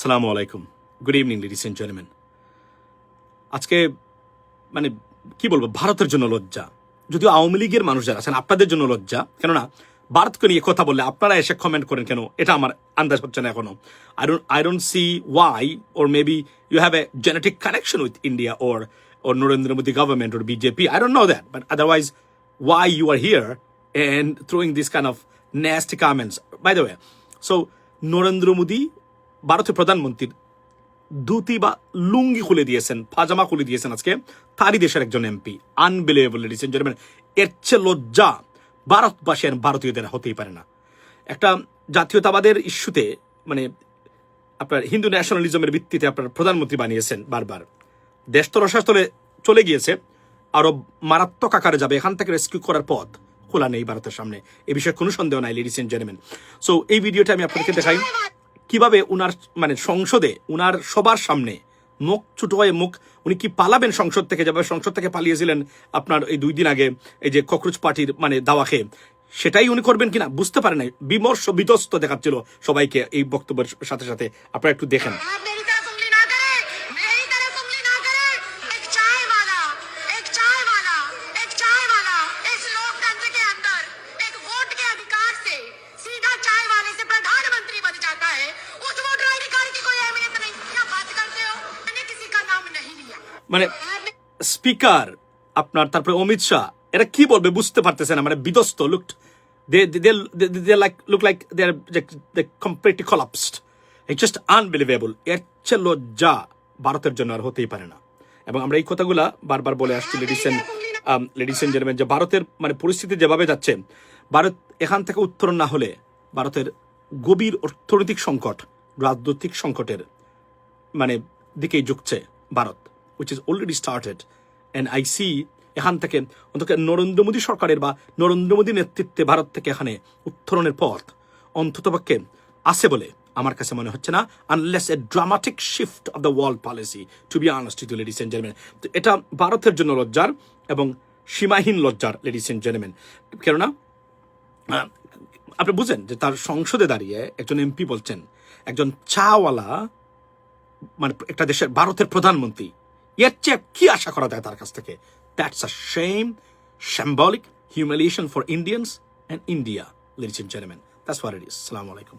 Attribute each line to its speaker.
Speaker 1: আসসালামু আলাইকুম, good evening ladies and gentleman. আজকে মানে কি বলবো, ভারতের জন্য লজ্জা। যদিও আওয়ামী লীগের মানুষ যারা আছেন আপনাদের জন্য লজ্জা, কেননা ভারতকে নিয়ে কথা বললে আপনারা এসে কমেন্ট করেন কেন, এটা আমার আন্দাজ হচ্ছে না এখনো। I don't see why, or maybe you have a genetic connection with India or Narendra Modi government or BJP. I don't know that, but otherwise, why you are here and throwing this kind of nasty comments? By the way, so Narendra Modi, ভারতের প্রধানমন্ত্রীর ধুতি বা লুঙ্গি খুলে দিয়েছেন, পাজামা খুলে দিয়েছেন আজকে তারই দেশের একজন MP. Unbelievable ladies and gentleman. এর চেয়ে লজ্জা ভারতবাসী আর ভারতীয়দের হতেই পারে না। একটা জাতীয়তাবাদের ইস্যুতে মানে আপনার হিন্দু ন্যাশনালিজমের ভিত্তিতে আপনার প্রধানমন্ত্রী বানিয়েছেন বারবার। দেশ তো রসাতলে চলে গিয়েছে, আরো মারাত্মক আকারে যাবে। এখান থেকে রেস্কিউ করার পথ খোলা নেই ভারতের সামনে, এ বিষয়ে কোনো সন্দেহ নাই লেডিস এন্ড জেন্টলম্যান। সো এই ভিডিওটা আমি আপনাদেরকে দেখাই কিভাবে উনার মানে সংসদে উনার সবার সামনে মুখ ছোট হয়ে উনি কি পালাবেন সংসদ থেকে, যাবে সংসদ থেকে পালিয়েছিলেন আপনার এই 2 দিন আগে এই যে ককরোচ পার্টির মানে দাওয়া খেয়ে, সেটাই উনি করবেন কিনা বুঝতে পারেন নাই। বিমর্ষ বিধ্বস্ত দেখাচ্ছিল সবাইকে এই বক্তব্যের সাথে সাথে। আপনারা একটু দেখেন। মানে স্পিকার আপনার, তারপরে অমিত শাহ, এরা কি বলবে বুঝতে পারতেছে না, মানে বিধ্বস্ত। Look like they are completely collapsed. It's just unbelievable. এর চেয়ে লজ্জা ভারতের জন্য আর হতেই পারে না। এবং আমরা এই কথাগুলা বারবার বলে আসছি লেডিস এন্ড জেন্টলম্যান, যে ভারতের মানে পরিস্থিতি যেভাবে যাচ্ছে, ভারত এখান থেকে উত্তরণ না হলে ভারতের গভীর অর্থনৈতিক সংকট, রাজনৈতিক সংকটের মানে দিকেই ঝুঁকছে Bharat, which is already started, and I see এখান থেকে অন্তত নরেন্দ্র মোদী সরকারের বা নরেন্দ্র মোদী নেতৃত্বে ভারত থেকে এখানে উত্তরণের পথ অন্ততপক্ষে আছে বলে আমার কাছে মনে হচ্ছে না, unless a dramatic shift of the world policy, to be honest with you ladies and gentleman. তো এটা ভারতের জন্য লজ্জার এবং সীমাহীন লজ্জার লেডিস এন্ড জেন্টলম্যান। কেননা আপনি বুঝেন যে তার সংসদে দাঁড়িয়ে একজন এমপি বলছেন একজন চাওয়ালা মানে একটা দেশের ভারতের প্রধানমন্ত্রী, এর চেয়ে কি আশা করা যায় তার কাছ থেকে? That's a shame, symbolic humiliation for Indians and India, ladies and gentlemen. That's what it is. Assalamu alaikum.